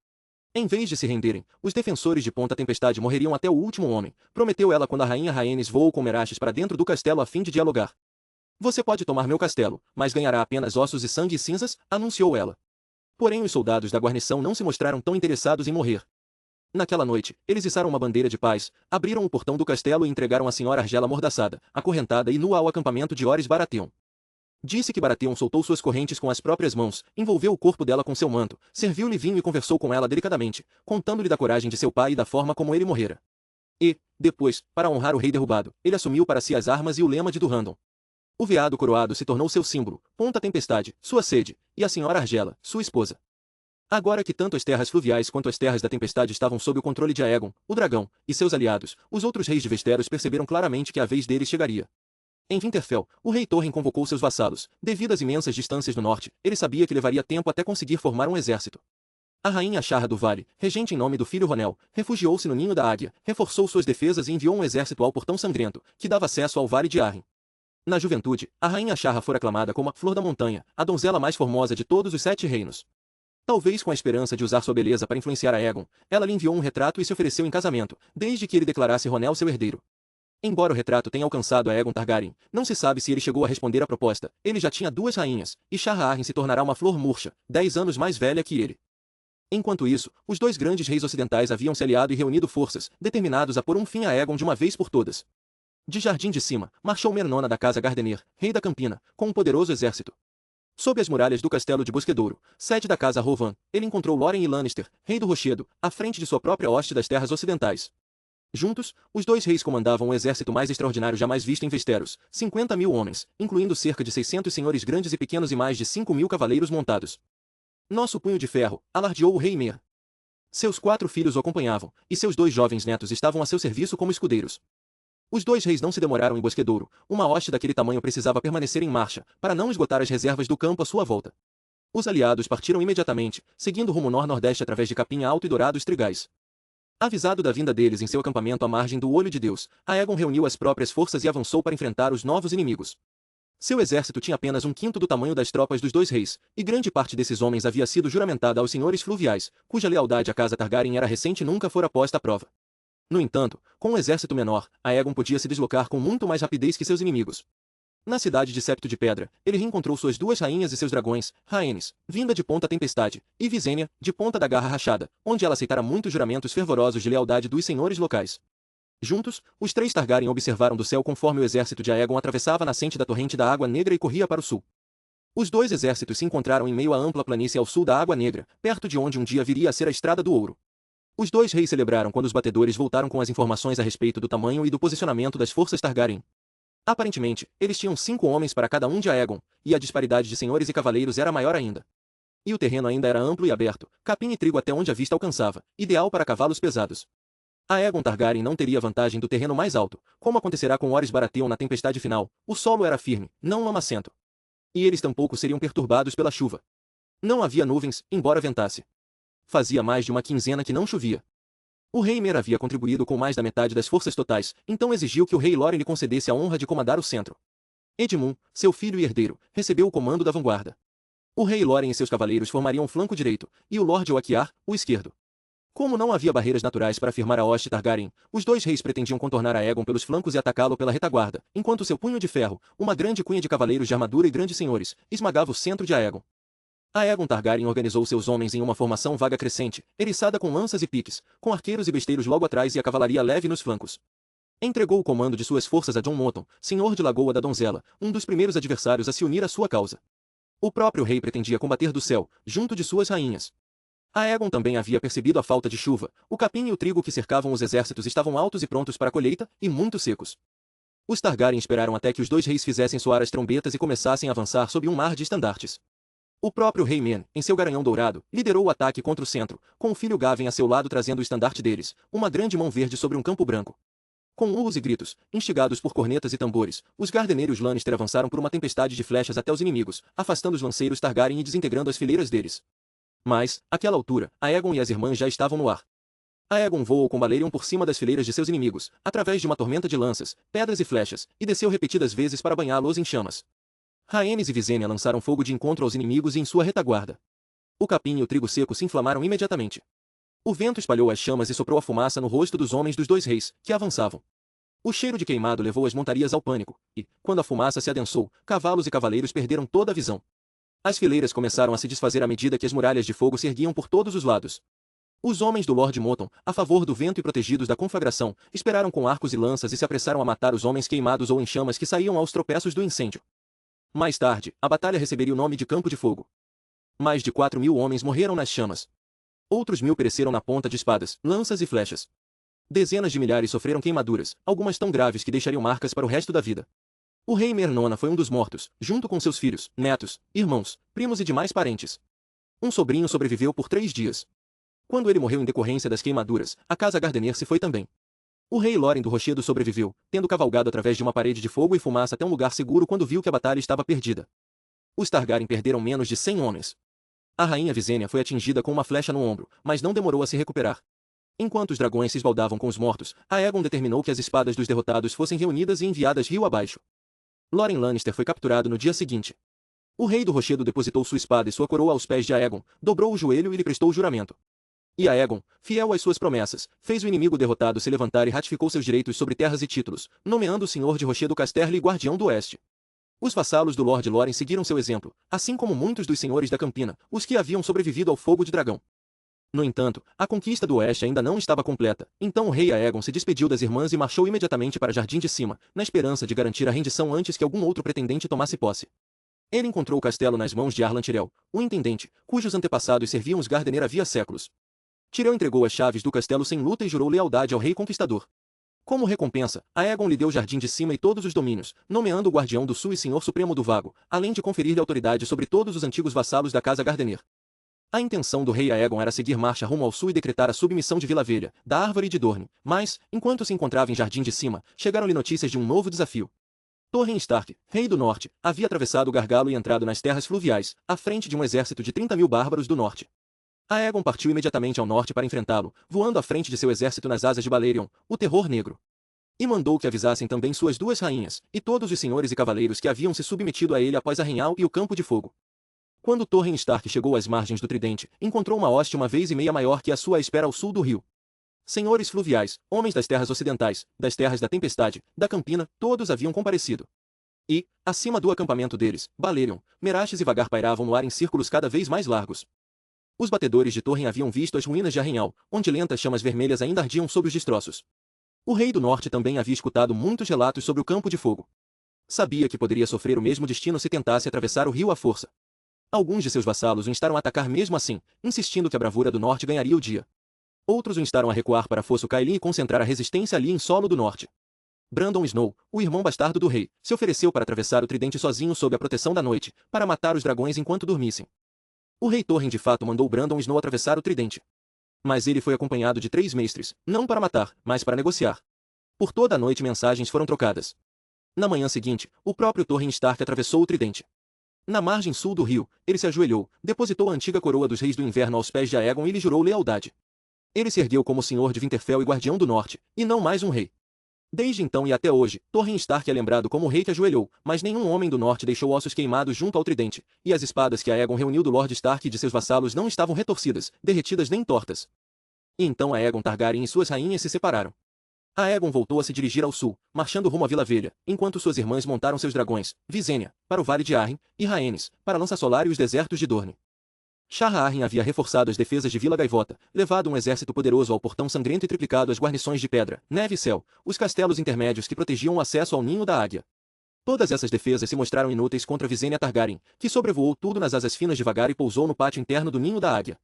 Em vez de se renderem, os defensores de Ponta Tempestade morreriam até o último homem, prometeu ela quando a rainha Rhaenys voou com Merastes para dentro do castelo a fim de dialogar. Você pode tomar meu castelo, mas ganhará apenas ossos e sangue e cinzas, anunciou ela. Porém os soldados da guarnição não se mostraram tão interessados em morrer. Naquela noite, eles içaram uma bandeira de paz, abriram o portão do castelo e entregaram a senhora Argela amordaçada, acorrentada e nua ao acampamento de Orys Baratheon. Disse que Baratheon soltou suas correntes com as próprias mãos, envolveu o corpo dela com seu manto, serviu-lhe vinho e conversou com ela delicadamente, contando-lhe da coragem de seu pai e da forma como ele morrera. E, depois, para honrar o rei derrubado, ele assumiu para si as armas e o lema de Durrandon. O veado coroado se tornou seu símbolo, Ponta Tempestade, sua sede, e a senhora Argela, sua esposa. Agora que tanto as terras fluviais quanto as terras da tempestade estavam sob o controle de Aegon, o dragão, e seus aliados, os outros reis de Westeros perceberam claramente que a vez deles chegaria. Em Winterfell, o rei Torren convocou seus vassalos. Devido às imensas distâncias no norte, ele sabia que levaria tempo até conseguir formar um exército. A rainha Charra do Vale, regente em nome do filho Ronel, refugiou-se no ninho da águia, reforçou suas defesas e enviou um exército ao Portão Sangrento, que dava acesso ao Vale de Arryn. Na juventude, a rainha Charra fora aclamada como a Flor da Montanha, a donzela mais formosa de todos os 7 reinos. Talvez com a esperança de usar sua beleza para influenciar Aegon, ela lhe enviou um retrato e se ofereceu em casamento, desde que ele declarasse Ronel seu herdeiro. Embora o retrato tenha alcançado Aegon Targaryen, não se sabe se ele chegou a responder à proposta. Ele já tinha 2 rainhas, e Charra Arryn se tornará uma flor murcha, 10 anos mais velha que ele. Enquanto isso, os 2 grandes reis ocidentais haviam se aliado e reunido forças, determinados a pôr um fim a Aegon de uma vez por todas. De Jardim de Cima, marchou Mernona da casa Gardener, rei da Campina, com um poderoso exército. Sob as muralhas do castelo de Bosquedouro, sede da casa Rovan, ele encontrou Loren e Lannister, rei do Rochedo, à frente de sua própria hoste das terras ocidentais. Juntos, os 2 reis comandavam o exército mais extraordinário jamais visto em Westeros, 50.000 homens, incluindo cerca de 600 senhores grandes e pequenos e mais de 5.000 cavaleiros montados. Nosso punho de ferro, alardeou o rei Mer. Seus 4 filhos o acompanhavam, e seus 2 jovens netos estavam a seu serviço como escudeiros. Os 2 reis não se demoraram em Bosquedouro, uma hoste daquele tamanho precisava permanecer em marcha, para não esgotar as reservas do campo à sua volta. Os aliados partiram imediatamente, seguindo rumo nor-nordeste através de Capim Alto e Dourados Trigais. Avisado da vinda deles em seu acampamento à margem do Olho de Deus, Aegon reuniu as próprias forças e avançou para enfrentar os novos inimigos. Seu exército tinha apenas 1/5 do tamanho das tropas dos 2 reis, e grande parte desses homens havia sido juramentada aos senhores fluviais, cuja lealdade à casa Targaryen era recente e nunca fora posta à prova. No entanto, com um exército menor, Aegon podia se deslocar com muito mais rapidez que seus inimigos. Na cidade de Septo de Pedra, ele reencontrou suas 2 rainhas e seus dragões, Rhaenys, vinda de Ponta Tempestade, e Visenya, de Ponta da Garra Rachada, onde ela aceitara muitos juramentos fervorosos de lealdade dos senhores locais. Juntos, os 3 Targaryen observaram do céu conforme o exército de Aegon atravessava a nascente da torrente da Água Negra e corria para o sul. Os 2 exércitos se encontraram em meio à ampla planície ao sul da Água Negra, perto de onde um dia viria a ser a Estrada do Ouro. Os 2 reis celebraram quando os batedores voltaram com as informações a respeito do tamanho e do posicionamento das forças Targaryen. Aparentemente, eles tinham 5 homens para cada um de Aegon, e a disparidade de senhores e cavaleiros era maior ainda. E o terreno ainda era amplo e aberto, capim e trigo até onde a vista alcançava, ideal para cavalos pesados. Aegon Targaryen não teria vantagem do terreno mais alto, como acontecerá com Orys Baratheon na tempestade final. O solo era firme, não lamacento. E eles tampouco seriam perturbados pela chuva. Não havia nuvens, embora ventasse. Fazia mais de uma quinzena que não chovia. O rei Mer havia contribuído com mais da metade das forças totais, então exigiu que o rei Loren lhe concedesse a honra de comandar o centro. Edmund, seu filho e herdeiro, recebeu o comando da vanguarda. O rei Loren e seus cavaleiros formariam o flanco direito, e o Lord Oakiar, o esquerdo. Como não havia barreiras naturais para firmar a hoste Targaryen, os 2 reis pretendiam contornar Aegon pelos flancos e atacá-lo pela retaguarda, enquanto seu punho de ferro, uma grande cunha de cavaleiros de armadura e grandes senhores, esmagava o centro de Aegon. Aegon Targaryen organizou seus homens em uma formação vaga crescente, eriçada com lanças e piques, com arqueiros e besteiros logo atrás e a cavalaria leve nos flancos. Entregou o comando de suas forças a Jon Motton, senhor de Lagoa da Donzela, um dos primeiros adversários a se unir à sua causa. O próprio rei pretendia combater do céu, junto de suas rainhas. Aegon também havia percebido a falta de chuva, o capim e o trigo que cercavam os exércitos estavam altos e prontos para a colheita, e muito secos. Os Targaryen esperaram até que os 2 reis fizessem soar as trombetas e começassem a avançar sob um mar de estandartes. O próprio rei Men, em seu garanhão dourado, liderou o ataque contra o centro, com o filho Gavin a seu lado trazendo o estandarte deles, uma grande mão verde sobre um campo branco. Com urros e gritos, instigados por cornetas e tambores, os Gardener e os Lannister avançaram por uma tempestade de flechas até os inimigos, afastando os lanceiros Targaryen e desintegrando as fileiras deles. Mas, àquela altura, Aegon e as irmãs já estavam no ar. Aegon voou com Balerion por cima das fileiras de seus inimigos, através de uma tormenta de lanças, pedras e flechas, e desceu repetidas vezes para banhá-los em chamas. Rhaenys e Visenya lançaram fogo de encontro aos inimigos e em sua retaguarda. O capim e o trigo seco se inflamaram imediatamente. O vento espalhou as chamas e soprou a fumaça no rosto dos homens dos dois reis, que avançavam. O cheiro de queimado levou as montarias ao pânico, e, quando a fumaça se adensou, cavalos e cavaleiros perderam toda a visão. As fileiras começaram a se desfazer à medida que as muralhas de fogo se erguiam por todos os lados. Os homens do Lord Moton, a favor do vento e protegidos da conflagração, esperaram com arcos e lanças e se apressaram a matar os homens queimados ou em chamas que saíam aos tropeços do incêndio. Mais tarde, a batalha receberia o nome de Campo de Fogo. Mais de 4.000 homens morreram nas chamas. Outros 1.000 pereceram na ponta de espadas, lanças e flechas. Dezenas de milhares sofreram queimaduras, algumas tão graves que deixariam marcas para o resto da vida. O rei Mernona foi um dos mortos, junto com seus filhos, netos, irmãos, primos e demais parentes. Um sobrinho sobreviveu por 3 dias. Quando ele morreu em decorrência das queimaduras, a casa Gardener se foi também. O rei Loren do Rochedo sobreviveu, tendo cavalgado através de uma parede de fogo e fumaça até um lugar seguro quando viu que a batalha estava perdida. Os Targaryen perderam menos de 100 homens. A rainha Visenya foi atingida com uma flecha no ombro, mas não demorou a se recuperar. Enquanto os dragões se esbaldavam com os mortos, Aegon determinou que as espadas dos derrotados fossem reunidas e enviadas rio abaixo. Loren Lannister foi capturado no dia seguinte. O rei do Rochedo depositou sua espada e sua coroa aos pés de Aegon, dobrou o joelho e lhe prestou o juramento. E Aegon, fiel às suas promessas, fez o inimigo derrotado se levantar e ratificou seus direitos sobre terras e títulos, nomeando o senhor de Rochedo Casterly Guardião do Oeste. Os vassalos do Lord Loren seguiram seu exemplo, assim como muitos dos senhores da Campina, os que haviam sobrevivido ao fogo de dragão. No entanto, a conquista do Oeste ainda não estava completa, então o rei Aegon se despediu das irmãs e marchou imediatamente para Jardim de Cima, na esperança de garantir a rendição antes que algum outro pretendente tomasse posse. Ele encontrou o castelo nas mãos de Arlan Tyrell, o intendente, cujos antepassados serviam os Gardener havia séculos. Tyrell entregou as chaves do castelo sem luta e jurou lealdade ao rei conquistador. Como recompensa, Aegon lhe deu Jardim de Cima e todos os domínios, nomeando o Guardião do Sul e Senhor Supremo do Vago, além de conferir-lhe autoridade sobre todos os antigos vassalos da casa Gardener. A intenção do rei Aegon era seguir marcha rumo ao sul e decretar a submissão de Vila Velha, da Árvore e de Dorne, mas, enquanto se encontrava em Jardim de Cima, chegaram-lhe notícias de um novo desafio. Torren Stark, rei do norte, havia atravessado o gargalo e entrado nas terras fluviais, à frente de um exército de 30.000 bárbaros do norte. Aegon partiu imediatamente ao norte para enfrentá-lo, voando à frente de seu exército nas asas de Balerion, o Terror Negro. E mandou que avisassem também suas 2 rainhas, e todos os senhores e cavaleiros que haviam se submetido a ele após Arrenhal e o Campo de Fogo. Quando Torren Stark chegou às margens do Tridente, encontrou uma hoste 1,5 vezes maior que a sua à espera ao sul do rio. Senhores fluviais, homens das terras ocidentais, das terras da tempestade, da Campina, todos haviam comparecido. E, acima do acampamento deles, Balerion, Meraxes e Vagar pairavam no ar em círculos cada vez mais largos. Os batedores de Torren haviam visto as ruínas de Arrenhal, onde lentas chamas vermelhas ainda ardiam sob os destroços. O rei do norte também havia escutado muitos relatos sobre o Campo de Fogo. Sabia que poderia sofrer o mesmo destino se tentasse atravessar o rio à força. Alguns de seus vassalos o instaram a atacar mesmo assim, insistindo que a bravura do norte ganharia o dia. Outros o instaram a recuar para Fosso Cailin e concentrar a resistência ali em solo do norte. Brandon Snow, o irmão bastardo do rei, se ofereceu para atravessar o Tridente sozinho sob a proteção da noite, para matar os dragões enquanto dormissem. O rei Torren de fato mandou Brandon Snow atravessar o Tridente. Mas ele foi acompanhado de 3 mestres, não para matar, mas para negociar. Por toda a noite mensagens foram trocadas. Na manhã seguinte, o próprio Torren Stark atravessou o Tridente. Na margem sul do rio, ele se ajoelhou, depositou a antiga coroa dos reis do inverno aos pés de Aegon e lhe jurou lealdade. Ele se ergueu como senhor de Winterfell e guardião do norte, e não mais um rei. Desde então e até hoje, Torren Stark é lembrado como o rei que ajoelhou, mas nenhum homem do norte deixou ossos queimados junto ao tridente, e as espadas que Aegon reuniu do Lord Stark e de seus vassalos não estavam retorcidas, derretidas nem tortas. E então Aegon Targaryen e suas rainhas se separaram. Aegon voltou a se dirigir ao sul, marchando rumo à Vila Velha, enquanto suas irmãs montaram seus dragões, Visenya, para o Vale de Arryn, e Rhaenys, para Lança Solar e os desertos de Dorne. Shah Arryn havia reforçado as defesas de Vila Gaivota, levado um exército poderoso ao Portão Sangrento e triplicado as guarnições de Pedra, Neve e Céu, os castelos intermédios que protegiam o acesso ao Ninho da Águia. Todas essas defesas se mostraram inúteis contra Visenya Targaryen, que sobrevoou tudo nas asas finas devagar e pousou no pátio interno do Ninho da Águia.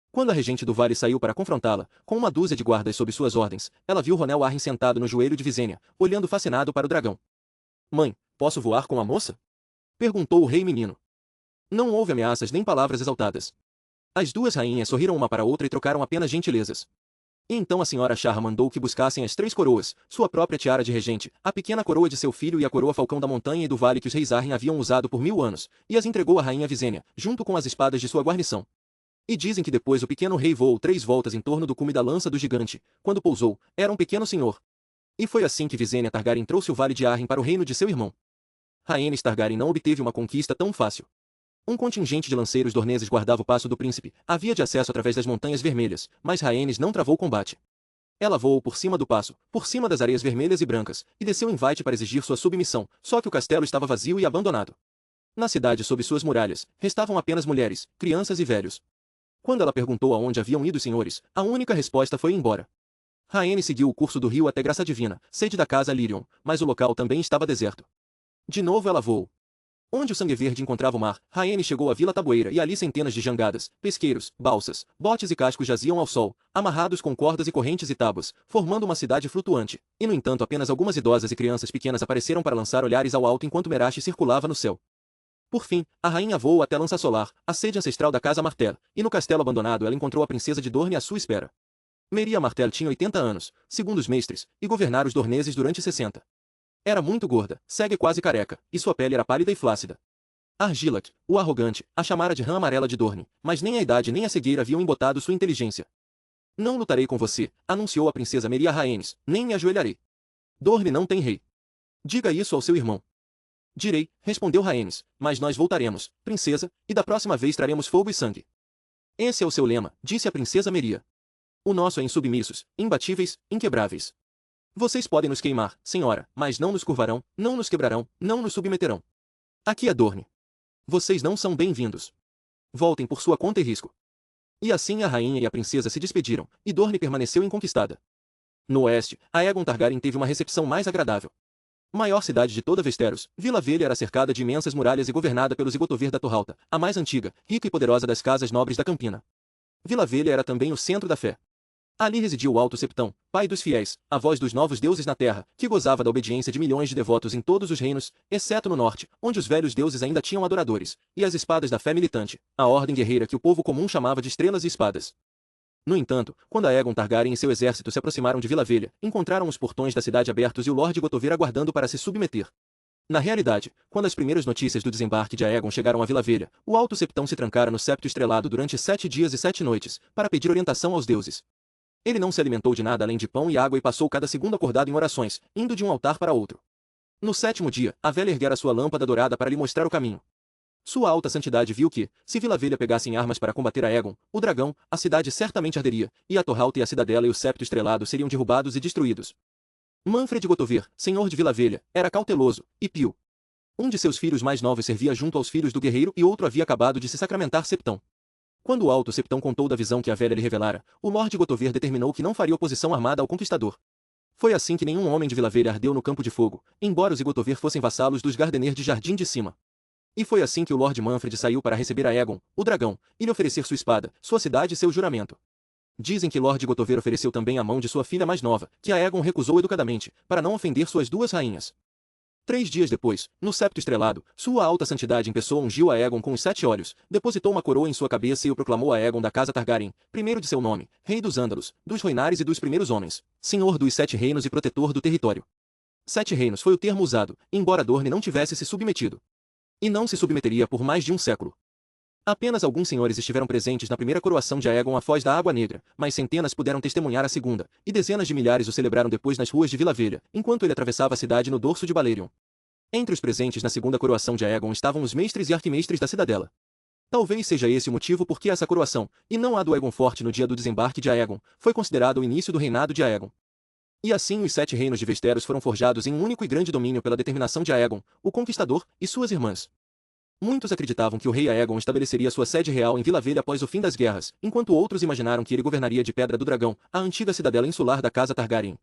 Quando a regente do vale saiu para confrontá-la, com uma dúzia de guardas sob suas ordens, ela viu Ronel Arryn sentado no joelho de Visenya, olhando fascinado para o dragão. "Mãe, posso voar com a moça?" perguntou o rei menino. Não houve ameaças nem palavras exaltadas. As 2 rainhas sorriram uma para a outra e trocaram apenas gentilezas. E então a senhora Shah mandou que buscassem as 3 coroas, sua própria tiara de regente, a pequena coroa de seu filho e a coroa falcão da montanha e do vale que os reis Arryn haviam usado por 1000 anos, e as entregou à rainha Visenya, junto com as espadas de sua guarnição. E dizem que depois o pequeno rei voou 3 voltas em torno do cume da lança do gigante. Quando pousou, era um pequeno senhor. E foi assim que Visenya Targaryen trouxe o Vale de Arryn para o reino de seu irmão. Rhaenys Targaryen não obteve uma conquista tão fácil. Um contingente de lanceiros dorneses guardava o passo do príncipe. Havia de acesso através das Montanhas Vermelhas, mas Rhaenys não travou o combate. Ela voou por cima do passo, por cima das areias vermelhas e brancas, e desceu em Vaite para exigir sua submissão, só que o castelo estava vazio e abandonado. Na cidade sob suas muralhas, restavam apenas mulheres, crianças e velhos. Quando ela perguntou aonde haviam ido os senhores, a única resposta foi ir embora. Rhaenys seguiu o curso do rio até Graça Divina, sede da casa Lyrion, mas o local também estava deserto. De novo ela voou. Onde o Sangue Verde encontrava o mar, Rhaenys chegou à Vila Taboeira e ali centenas de jangadas, pesqueiros, balsas, botes e cascos jaziam ao sol, amarrados com cordas e correntes e tábuas, formando uma cidade flutuante. E no entanto apenas algumas idosas e crianças pequenas apareceram para lançar olhares ao alto enquanto Merache circulava no céu. Por fim, a rainha voou até Lança Solar, a sede ancestral da Casa Martell, e no castelo abandonado ela encontrou a princesa de Dorne à sua espera. Meria Martell tinha 80 anos, segundo os mestres, e governara os dorneses durante 60. Era muito gorda, cega e quase careca, e sua pele era pálida e flácida. Argilac, o arrogante, a chamara de rã amarela de Dorne, mas nem a idade nem a cegueira haviam embotado sua inteligência. Não lutarei com você, anunciou a princesa Meria Rhaenys, nem me ajoelharei. Dorne não tem rei. Diga isso ao seu irmão. Direi, respondeu Rhaenys, mas nós voltaremos, princesa, e da próxima vez traremos fogo e sangue. Esse é o seu lema, disse a princesa Meria. O nosso é insubmissos, imbatíveis, inquebráveis. Vocês podem nos queimar, senhora, mas não nos curvarão, não nos quebrarão, não nos submeterão. Aqui é Dorne. Vocês não são bem-vindos. Voltem por sua conta e risco. E assim a rainha e a princesa se despediram, e Dorne permaneceu inconquistada. No oeste, Aegon Targaryen teve uma recepção mais agradável. Maior cidade de toda Westeros, Vila Velha era cercada de imensas muralhas e governada pelos Igotovir da Torralta, a mais antiga, rica e poderosa das casas nobres da Campina. Vila Velha era também o centro da fé. Ali residia o Alto Septão, pai dos fiéis, a voz dos novos deuses na terra, que gozava da obediência de milhões de devotos em todos os reinos, exceto no norte, onde os velhos deuses ainda tinham adoradores, e as espadas da fé militante, a ordem guerreira que o povo comum chamava de estrelas e espadas. No entanto, quando Aegon Targaryen e seu exército se aproximaram de Vila Velha, encontraram os portões da cidade abertos e o Lorde Gotovir aguardando para se submeter. Na realidade, quando as primeiras notícias do desembarque de Aegon chegaram a Vila Velha, o Alto Septão se trancara no septo estrelado durante 7 dias e 7 noites, para pedir orientação aos deuses. Ele não se alimentou de nada além de pão e água e passou cada segundo acordado em orações, indo de um altar para outro. No 7º dia, a velha erguera sua lâmpada dourada para lhe mostrar o caminho. Sua alta santidade viu que, se Vila Velha pegassem armas para combater Aegon, o dragão, a cidade certamente arderia, e a Torralta e a cidadela e o septo estrelado seriam derrubados e destruídos. Manfred Gotovir, senhor de Vila Velha, era cauteloso e pio. Um de seus filhos mais novos servia junto aos filhos do guerreiro e outro havia acabado de se sacramentar septão. Quando o Alto Septão contou da visão que a velha lhe revelara, o Lorde Gotovir determinou que não faria oposição armada ao conquistador. Foi assim que nenhum homem de Vila Velha ardeu no campo de fogo, embora os Gotovir fossem vassalos dos Gardener de Jardim de Cima. E foi assim que o Lorde Manfred saiu para receber Aegon, o dragão, e lhe oferecer sua espada, sua cidade e seu juramento. Dizem que Lorde Gotovir ofereceu também a mão de sua filha mais nova, que Aegon recusou educadamente, para não ofender suas 2 rainhas. 3 dias depois, no septo estrelado, sua alta santidade em pessoa ungiu Aegon com os 7 olhos, depositou uma coroa em sua cabeça e o proclamou Aegon da casa Targaryen, primeiro de seu nome, rei dos Ândalos, dos Rhoynares e dos primeiros homens, senhor dos 7 reinos e protetor do território. 7 reinos foi o termo usado, embora Dorne não tivesse se submetido. E não se submeteria por mais de um século. Apenas alguns senhores estiveram presentes na primeira coroação de Aegon à foz da Água Negra, mas centenas puderam testemunhar a segunda, e dezenas de milhares o celebraram depois nas ruas de Vila Velha, enquanto ele atravessava a cidade no dorso de Balerion. Entre os presentes na segunda coroação de Aegon estavam os mestres e arquimestres da cidadela. Talvez seja esse o motivo por que essa coroação, e não a do Aegon Forte no dia do desembarque de Aegon, foi considerado o início do reinado de Aegon. E assim os 7 reinos de Westeros foram forjados em um único e grande domínio pela determinação de Aegon, o Conquistador, e suas irmãs. Muitos acreditavam que o rei Aegon estabeleceria sua sede real em Vila Velha após o fim das guerras, enquanto outros imaginaram que ele governaria de Pedra do Dragão, a antiga cidadela insular da casa Targaryen.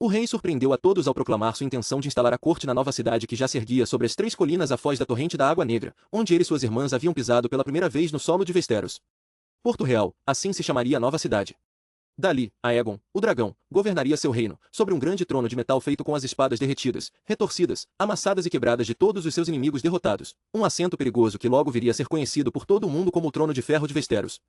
O rei surpreendeu a todos ao proclamar sua intenção de instalar a corte na nova cidade que já se erguia sobre as 3 colinas à foz da torrente da Água Negra, onde ele e suas irmãs haviam pisado pela primeira vez no solo de Westeros. Porto Real, assim se chamaria a nova cidade. Dali, Aegon, o dragão, governaria seu reino, sobre um grande trono de metal feito com as espadas derretidas, retorcidas, amassadas e quebradas de todos os seus inimigos derrotados. Um assento perigoso que logo viria a ser conhecido por todo o mundo como o Trono de Ferro de Westeros.